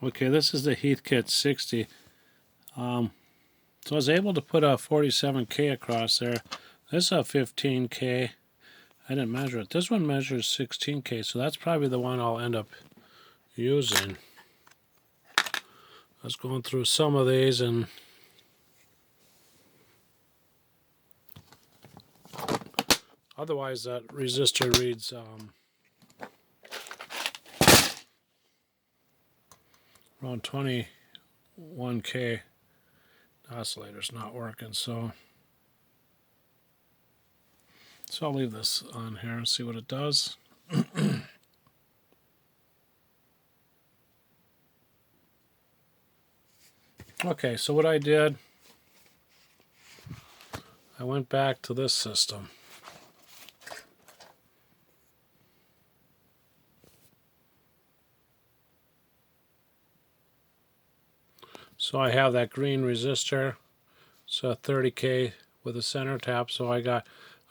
Okay, this is the Heathkit 60. So I was able to put a 47K across there. This is a 15K. I didn't measure it. This one measures 16K, so that's probably the one I'll end up using. I was going through some of these, and otherwise that resistor reads around 21K. The oscillator's not working, so I'll leave this on here and see what it does. Okay, so what I did, I went back to this system. So I have that green resistor, so 30K with a center tap. So I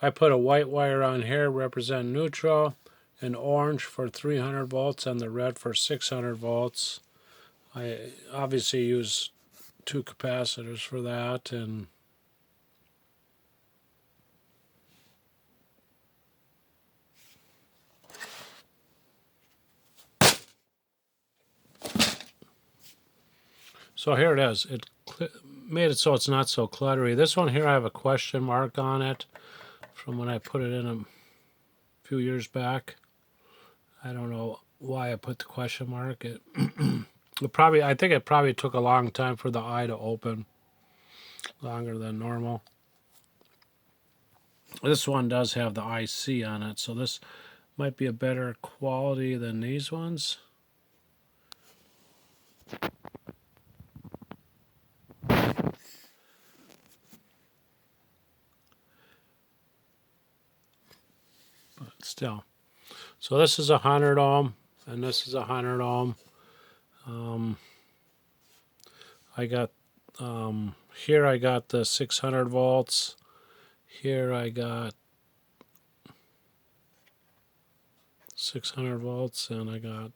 put a white wire on here represent neutral, and orange for 300 volts, and the red for 600 volts. I obviously use 2 capacitors for that, and so here it is. It made it so it's not so cluttery. This one here, I have a question mark on it from when I put it in a few years back. I don't know why I put the question mark. I think it probably took a long time for the eye to open, longer than normal. This one does have the IC on it, so this might be a better quality than these ones. But still. So this is 100 ohm, and this is 100 ohm. I got, here I got the 600 volts. Here I got 600 volts, and I got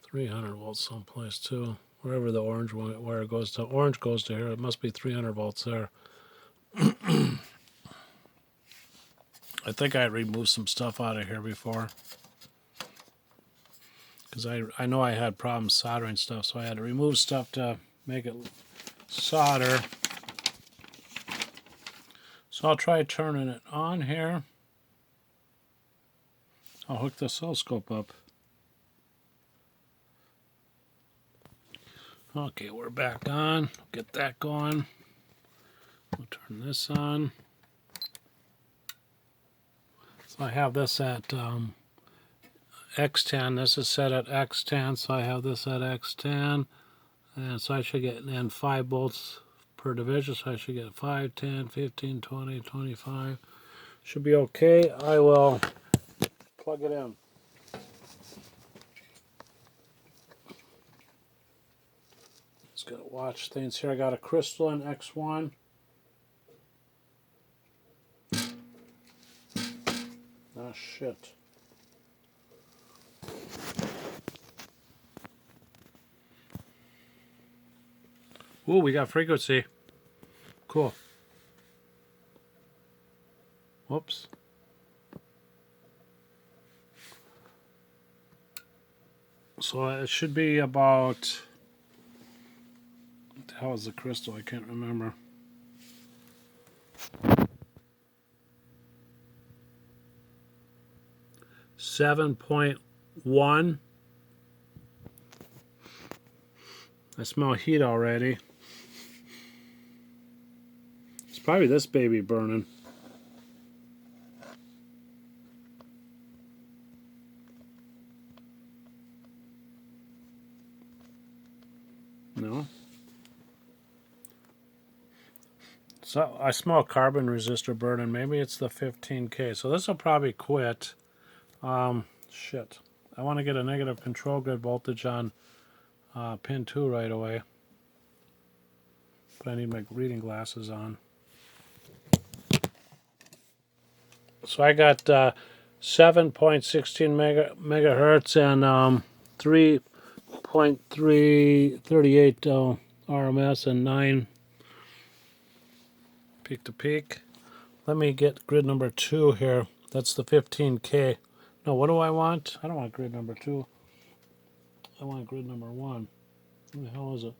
300 volts someplace too. Wherever the orange wire goes to, orange goes to here. It must be 300 volts there. I think I removed some stuff out of here before, because I know I had problems soldering stuff, so I had to remove stuff to make it solder. So I'll try turning it on here. I'll hook the oscilloscope up. Okay, we're back on. Get that going. We'll turn this on. So I have this at X10. This is set at X10, so I have this at X10. And so I should get 5 volts per division, so I should get 5, 10, 15, 20, 25. Should be okay. I will plug it in. Just gotta watch things here. I got a crystalline X1. Ah, shit. Ooh, we got frequency. Cool. Whoops. So it should be about... What the hell is the crystal? I can't remember. .1. I smell heat already. It's probably this baby burning. No. So I smell carbon resistor burning. Maybe it's the 15K. So this will probably quit. Shit. I want to get a negative control grid voltage on pin 2 right away. But I need my reading glasses on. So I got 7.16 megahertz and 3.338 RMS and 9 peak to peak. Let me get grid number 2 here. That's the 15K. No, what do I want? I don't want grid number 2. I want grid number 1. What the hell is it?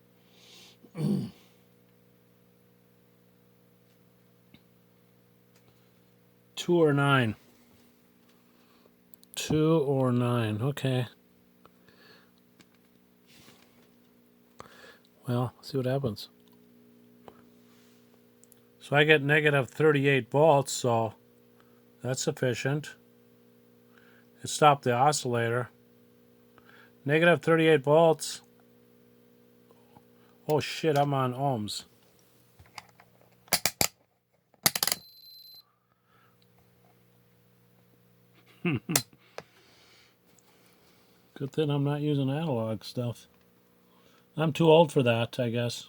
2 or 9? 2 or 9. Okay. Well, see what happens. So I get negative 38 volts, so that's sufficient. It stopped the oscillator. Negative 38 volts. Oh shit, I'm on ohms. Good thing I'm not using analog stuff. I'm too old for that, I guess.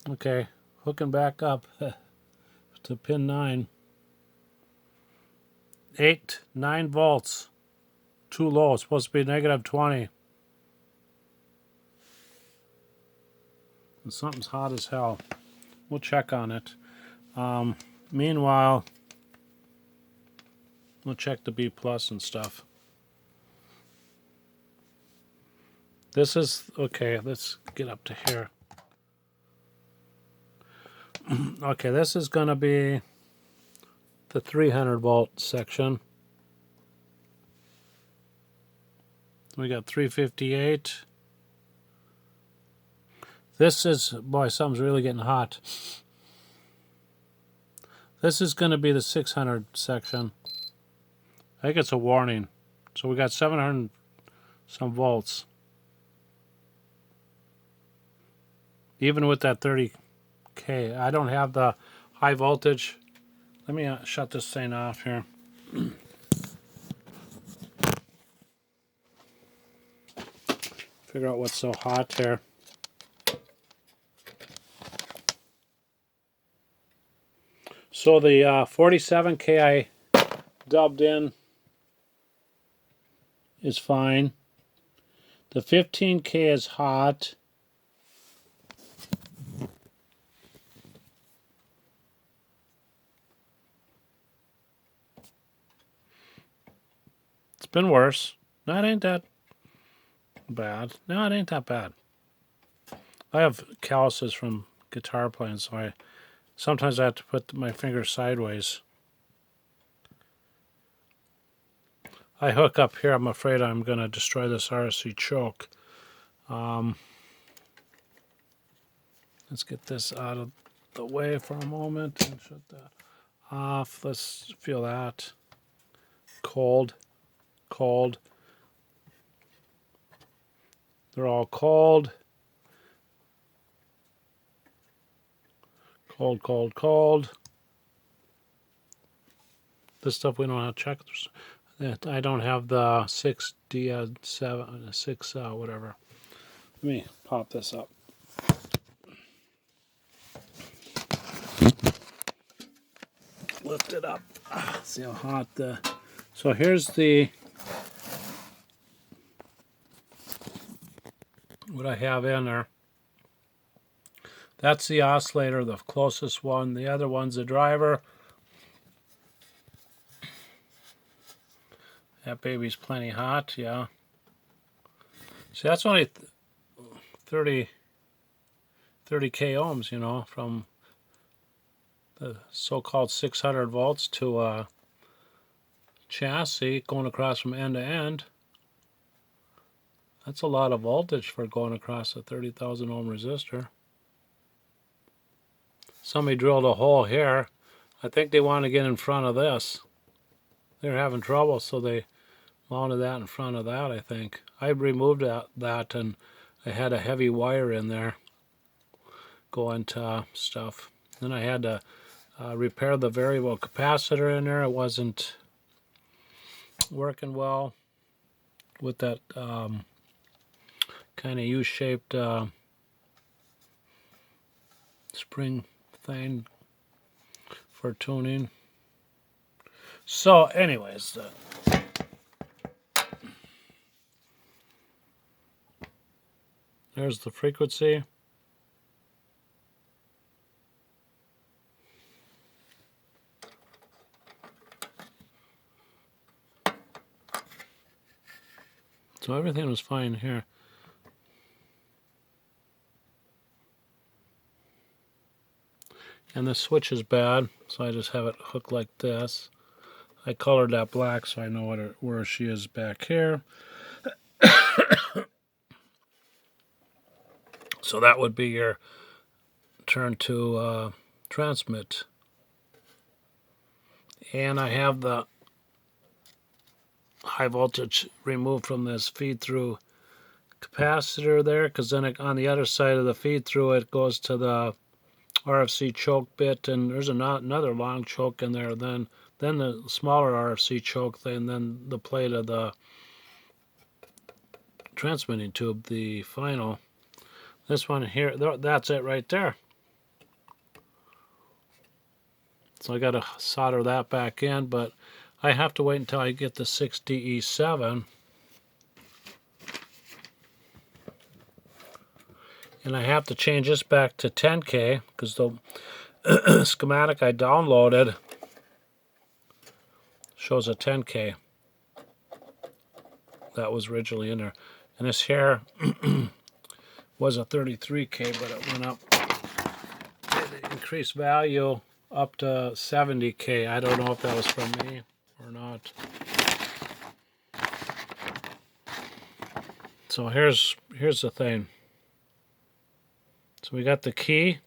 Okay, hooking back up to pin 9. 9 volts. Too low. It's supposed to be negative 20. And something's hot as hell. We'll check on it. Meanwhile, we'll check the B plus and stuff. This is, okay, let's get up to here. Okay, this is going to be the 300 volt section. We got 358. This is, boy, something's really getting hot. This is going to be the 600 section. I think it's a warning. So we got 700 some volts. Even with that 30K. I don't have the high voltage. Let me shut this thing off here. Figure out what's so hot here. So the 47K I dubbed in is fine. The 15K is hot. It's been worse. No, it ain't that bad. No, it ain't that bad. I have calluses from guitar playing, so sometimes I have to put my fingers sideways. I hook up here. I'm afraid I'm going to destroy this RC choke. Let's get this out of the way for a moment and shut that off. Let's feel that. Cold. Cold. They're all cold. Cold, cold, cold. This stuff we don't have to check. I don't have the 6D7, 6 whatever. Let me pop this up. Lift it up. See how hot the... So here's the... what I have in there. That's the oscillator, the closest one. The other one's the driver. That baby's plenty hot, yeah. See, that's only 30K ohms, you know, from the so-called 600 volts to a chassis going across from end to end. That's a lot of voltage for going across a 30,000 ohm resistor. Somebody drilled a hole here. I think they want to get in front of this. They're having trouble, so they mounted that in front of that, I think. I removed that and I had a heavy wire in there going to stuff. Then I had to repair the variable capacitor in there. It wasn't working well with that kind of U-shaped spring thing for tuning. So anyways, there's the frequency. So everything was fine here. And the switch is bad, so I just have it hooked like this. I colored that black so I know where she is back here. So that would be your turn to transmit. And I have the high voltage removed from this feed through capacitor there, because then on the other side of the feed through it goes to the RFC choke bit, and there's another long choke in there, then the smaller RFC choke thing, then the plate of the transmitting tube, the final. This one here, that's it right there. So I got to solder that back in, but I have to wait until I get the 6DE7. And I have to change this back to 10K because the schematic I downloaded shows a 10K. That was originally in there. And this here was a 33K, but it went up. It increased value up to 70K. I don't know if that was from me or not. So here's the thing. So we got the key,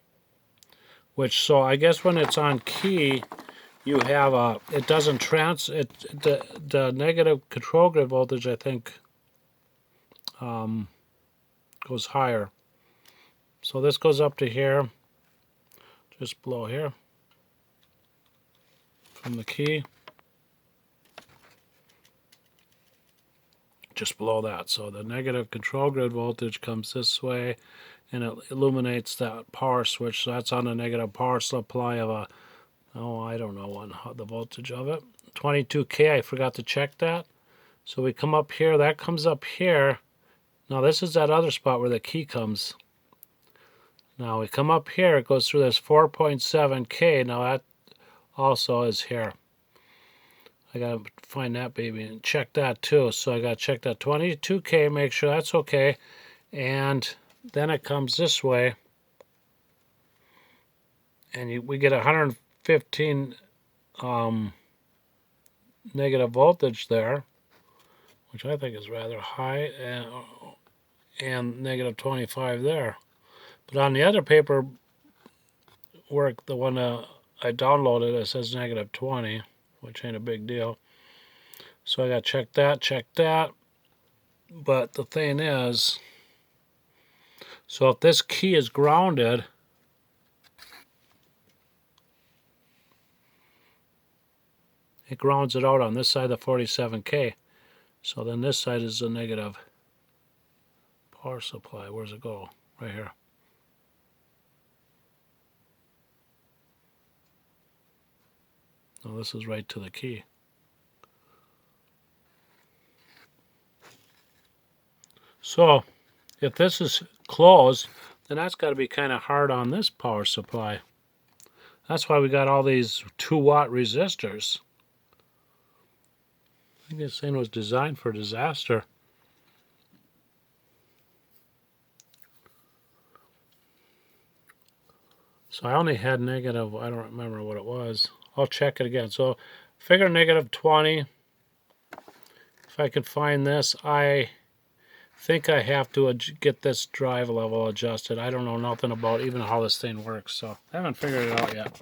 which, so I guess when it's on key, you have it doesn't the negative control grid voltage, I think, goes higher. So this goes up to here, just below here, from the key, just below that. So the negative control grid voltage comes this way, and it illuminates that power switch. So that's on a negative power supply of a, I don't know the voltage of it. 22K, I forgot to check that. So we come up here, that comes up here. Now this is that other spot where the key comes. Now we come up here, it goes through this 4.7K. Now that also is here. I gotta find that baby and check that too. So I gotta check that 22K, make sure that's okay. And then it comes this way. And we get 115 negative voltage there, which I think is rather high, and negative 25 there. But on the other paper work, the one I downloaded, it says negative 20, which ain't a big deal. So I got to check that. But the thing is, so if this key is grounded, it grounds it out on this side of 47K. So then this side is the negative power supply. Where's it go? Right here. No, this is right to the key. So if this is closed, then that's got to be kind of hard on this power supply. That's why we got all these 2-watt resistors. I think this thing was designed for disaster. So I only had negative, I don't remember what it was. I'll check it again. So figure negative 20. If I could find this, I think I have to get this drive level adjusted. I don't know nothing about even how this thing works, so I haven't figured it out yet.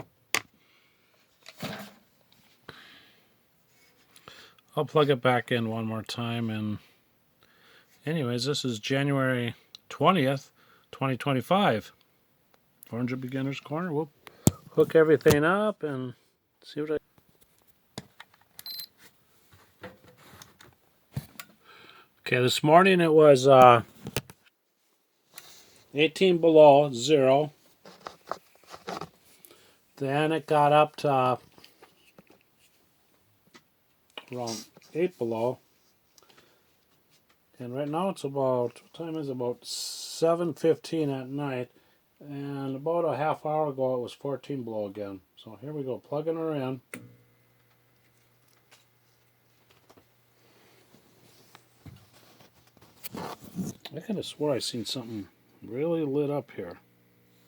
I'll plug it back in one more time, and anyways, this is January 20th, 2025. Orange Beginner's Corner. We'll hook everything up and see what Okay, this morning it was 18 below 0. Then it got up to around 8 below. And right now it's about, what time is it? About 7:15 at night. And about a half hour ago it was 14 below again. So here we go, plugging her in. I could have swore I seen something really lit up here.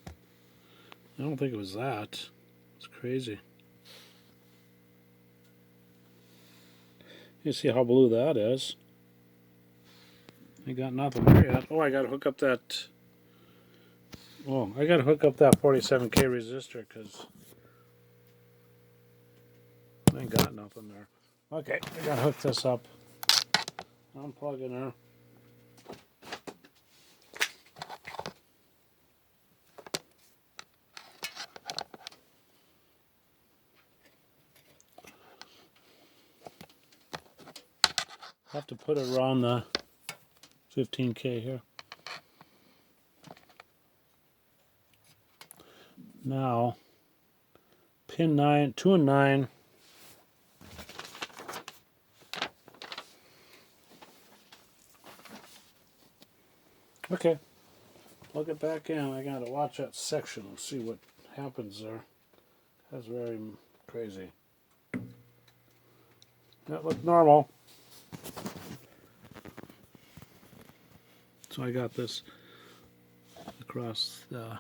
I don't think it was that. It's crazy. You see how blue that is. I got nothing there yet. Oh, I got to hook up that. Oh, I got to hook up that 47K resistor because I ain't got nothing there. Okay, I got to hook this up. I'm plugging her. Have to put it around the 15K here. Now, pin 9, 2 and 9. Okay, plug it back in. I gotta watch that section and see what happens there. That's very crazy. That looked normal. So I got this across the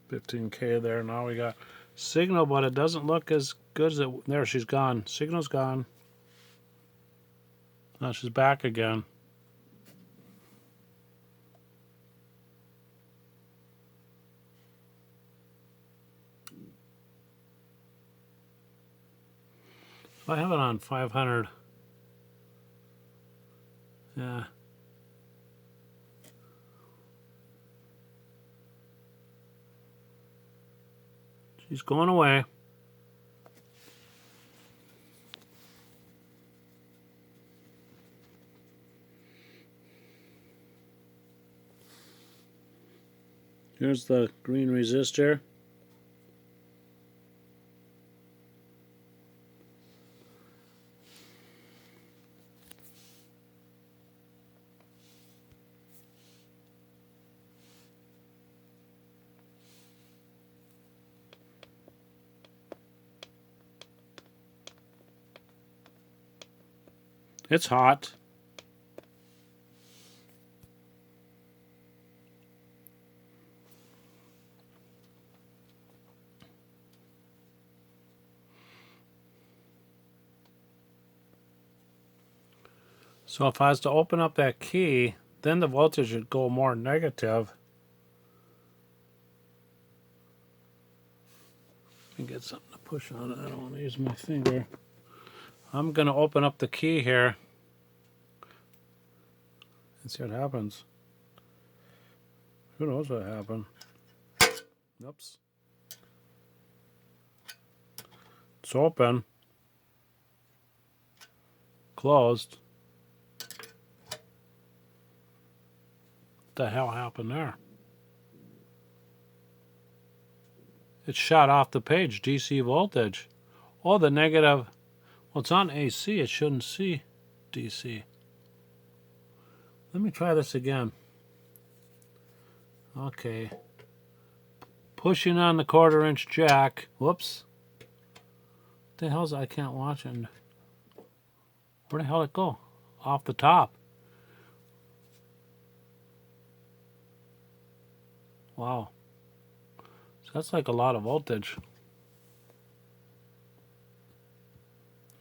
15K there. Now we got signal, but it doesn't look as good as it. There, she's gone. Signal's gone. Now she's back again. I have it on 500. Yeah. She's going away. Here's the green resistor. It's hot. So if I was to open up that key, then the voltage would go more negative. Let me get something to push on it. I don't want to use my finger. I'm going to open up the key here and see what happens. Who knows what happened? Oops. It's open. Closed. What the hell happened there? It shot off the page, DC voltage. Oh, the negative. Well, it's on AC. It shouldn't see DC. Let me try this again. Okay. Pushing on the 1/4-inch jack. Whoops. What the hell's I can't watch it. Where the hell did it go? Off the top. Wow. So that's like a lot of voltage.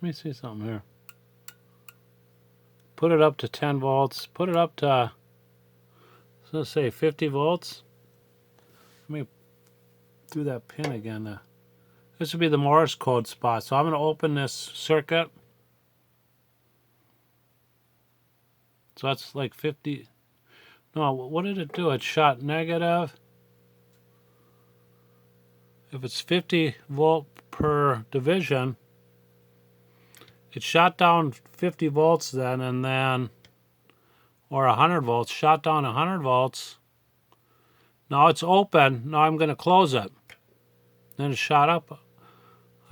Let me see something here. Put it up to 10 volts. Put it up to, let's say 50 volts. Let me do that pin again. This would be the Morse code spot. So I'm going to open this circuit. So that's like 50. No, what did it do? It shot negative. If it's 50 volt per division, it shot down 50 volts then, and then, or 100 volts, shot down 100 volts. Now it's open. Now I'm going to close it. Then it shot up.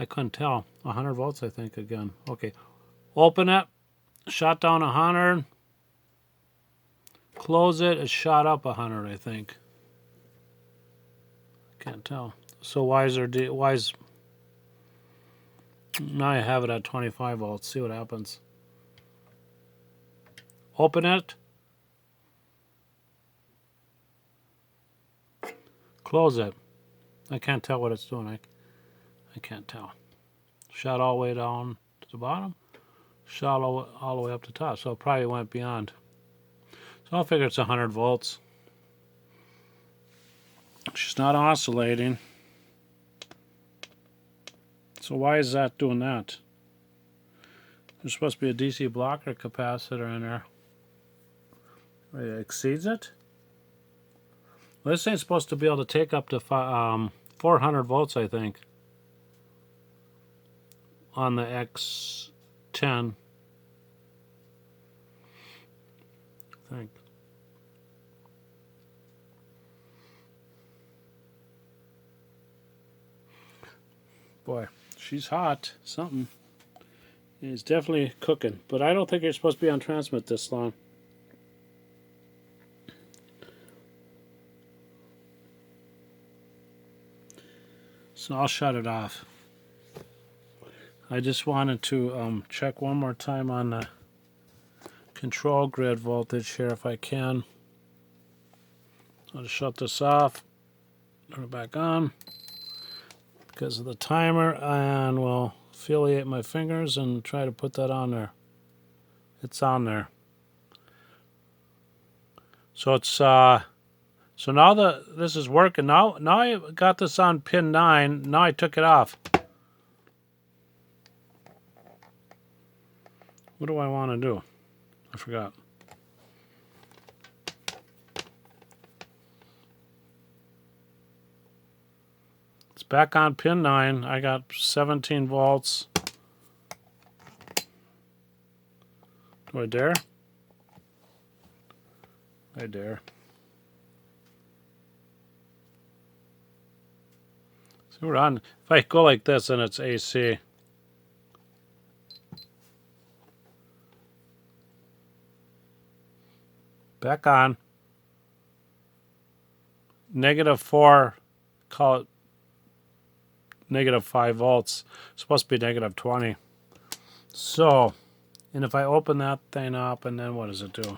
I couldn't tell. 100 volts, I think, again. Okay. Open it. Shot down 100. Close it. It shot up 100, I think. Can't tell. So why is now I have it at 25 volts. See what happens. Open it. Close it. I can't tell what it's doing. I can't tell. Shot all the way down to the bottom. Shot all the way up to top. So it probably went beyond. So I'll figure it's 100 volts. She's not oscillating. So why is that doing that? There's supposed to be a DC blocker capacitor in there. It exceeds it? Well, this thing's supposed to be able to take up to 400 volts, I think, on the X10. I think. Boy, she's hot. Something. It's definitely cooking. But I don't think you're supposed to be on transmit this long. So I'll shut it off. I just wanted to check one more time on the control grid voltage here if I can. I'll just shut this off. Turn it back on because of the timer, and we'll affiliate my fingers and try to put that on there. It's on there. So it's so now this is working. Now I got this on pin 9. Now I took it off. What do I want to do? I forgot. It's back on pin 9. I got 17 volts. Do I dare? I dare. So we're on. If I go like this, then it's AC. Back on. -4, call it -5 volts. It's supposed to be -20. So, and if I open that thing up, and then what does it do?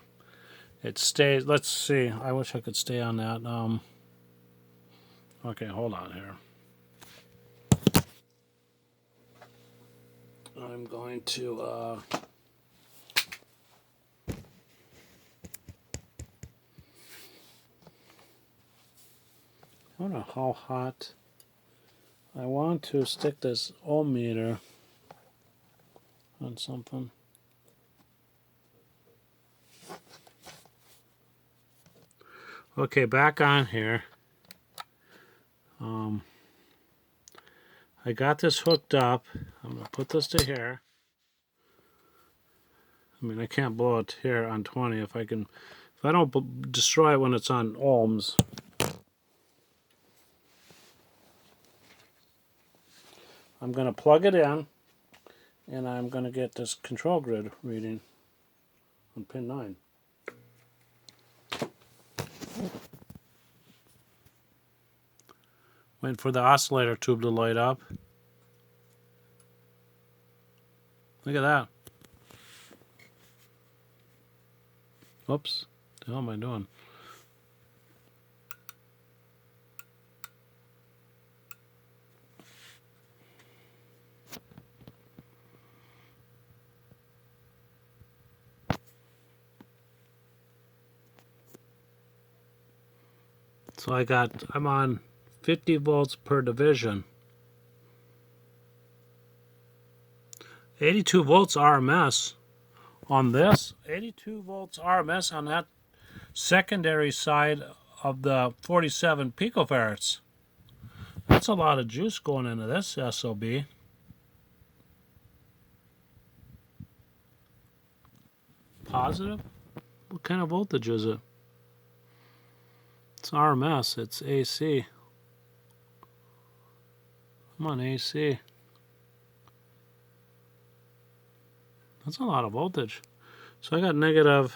It stays. Let's see. I wish I could stay on that. Okay, hold on here. I'm going to I don't know how hot. I want to stick this ohm meter on something. Okay, back on here. I got this hooked up. I'm going to put this to here. I mean, I can't blow it here on 20 if I can. If I don't destroy it when it's on ohms. I'm going to plug it in, and I'm going to get this control grid reading on pin 9. Waiting for the oscillator tube to light up. Look at that. Oops. What the hell am I doing? So I'm on 50 volts per division. 82 volts RMS on this. 82 volts RMS on that secondary side of the 47 picofarads. That's a lot of juice going into this SOB. Positive? What kind of voltage is it? It's RMS, it's AC. I'm on AC. That's a lot of voltage. So I got -1.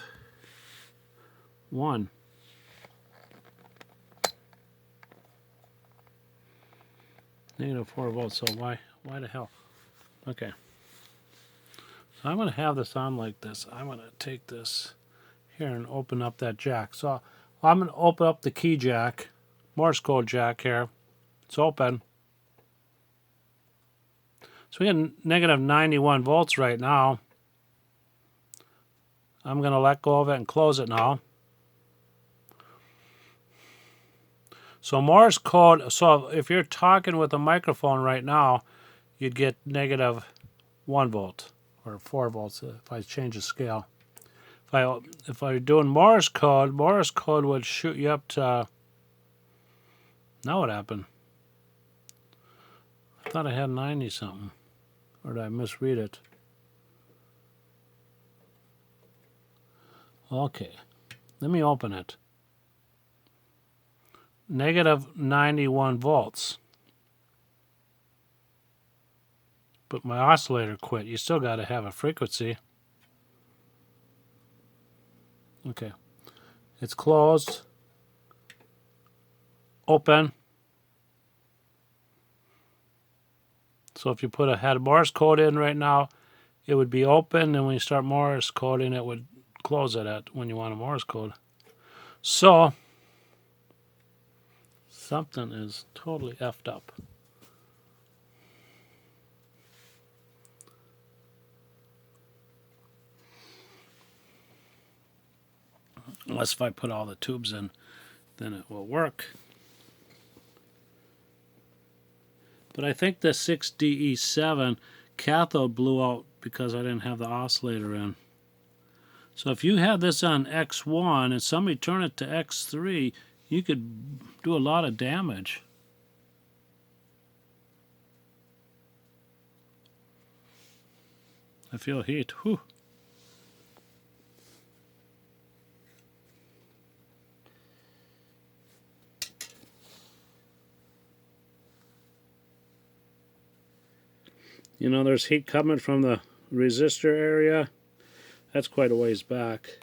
-4 volts, so why the hell? Okay. So I'm going to have this on like this. I'm going to take this here and open up that jack. So I'm going to open up the key jack, Morse code jack here. It's open. So we got -91 volts right now. I'm going to let go of it and close it now. So Morse code, so if you're talking with a microphone right now, you'd get -1 volt or 4 volts if I change the scale. If I were doing Morse code would shoot you up to, now what happened? I thought I had 90 something, or did I misread it? Okay, let me open it. -91 volts. But my oscillator quit. You still got to have a frequency. Okay. It's closed. Open. So if you had Morse code in right now, it would be open, and when you start Morse coding, it would close it at when you want a Morse code. So something is totally effed up. Unless if I put all the tubes in, then it will work. But I think the 6DE7 cathode blew out because I didn't have the oscillator in. So if you had this on X1 and somebody turned it to X3, you could do a lot of damage. I feel heat. Whew. You know, there's heat coming from the resistor area. That's quite a ways back.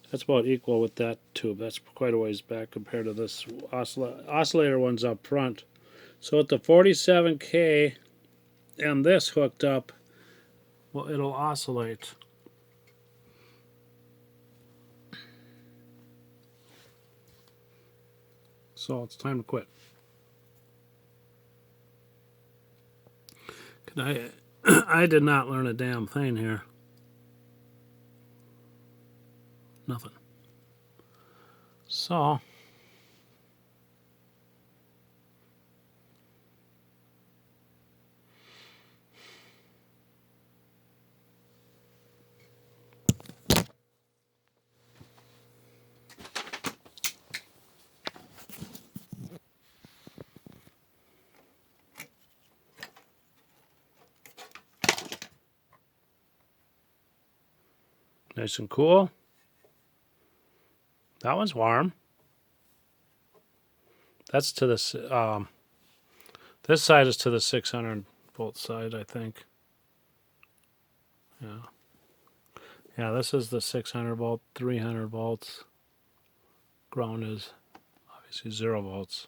That's about equal with that tube. That's quite a ways back compared to this oscillator one's up front. So with the 47K and this hooked up, well, it'll oscillate. So it's time to quit. I did not learn a damn thing here. Nothing. So nice and cool. That one's warm. That's to the this side is to the 600 volt side, I think. Yeah. Yeah, this is the 600 volt, 300 volts. Ground is obviously 0 volts.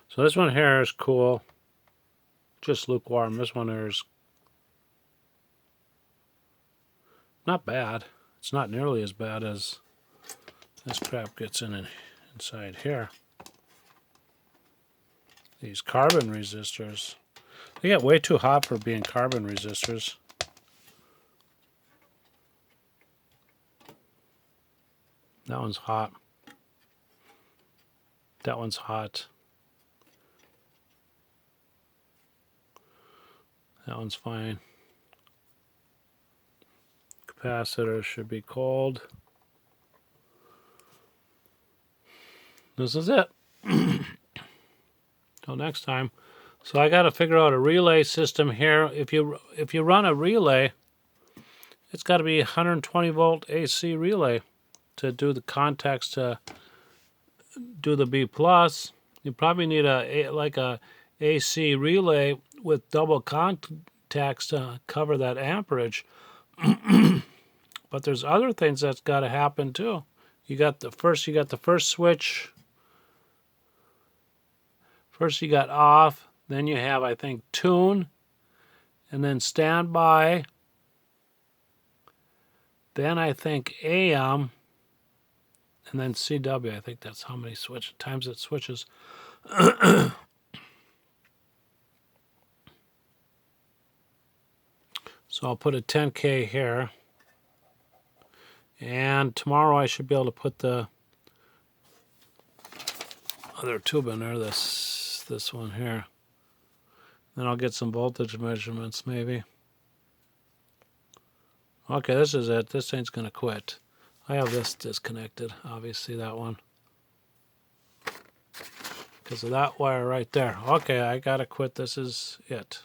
So this one here is cool. Just lukewarm. This one here is not bad. It's not nearly as bad as this crap gets inside here. These carbon resistors, they get way too hot for being carbon resistors. That one's hot. That one's hot. That one's fine. Capacitor should be cold. This is it. Till next time. So I got to figure out a relay system here. If you run a relay, it's got to be 120 volt AC relay to do the contacts to do the B+. You probably need a AC relay with double tax to cover that amperage. But there's other things that's got to happen too. You got the first switch. First you got off, then you have, I think, tune, and then standby. Then I think AM, and then CW. I think that's how many times it switches. So I'll put a 10K here. And tomorrow I should be able to put the other tube in there, this one here. Then I'll get some voltage measurements maybe. Okay, this is it. This thing's going to quit. I have this disconnected, obviously, that one. Because of that wire right there. Okay, I got to quit. This is it.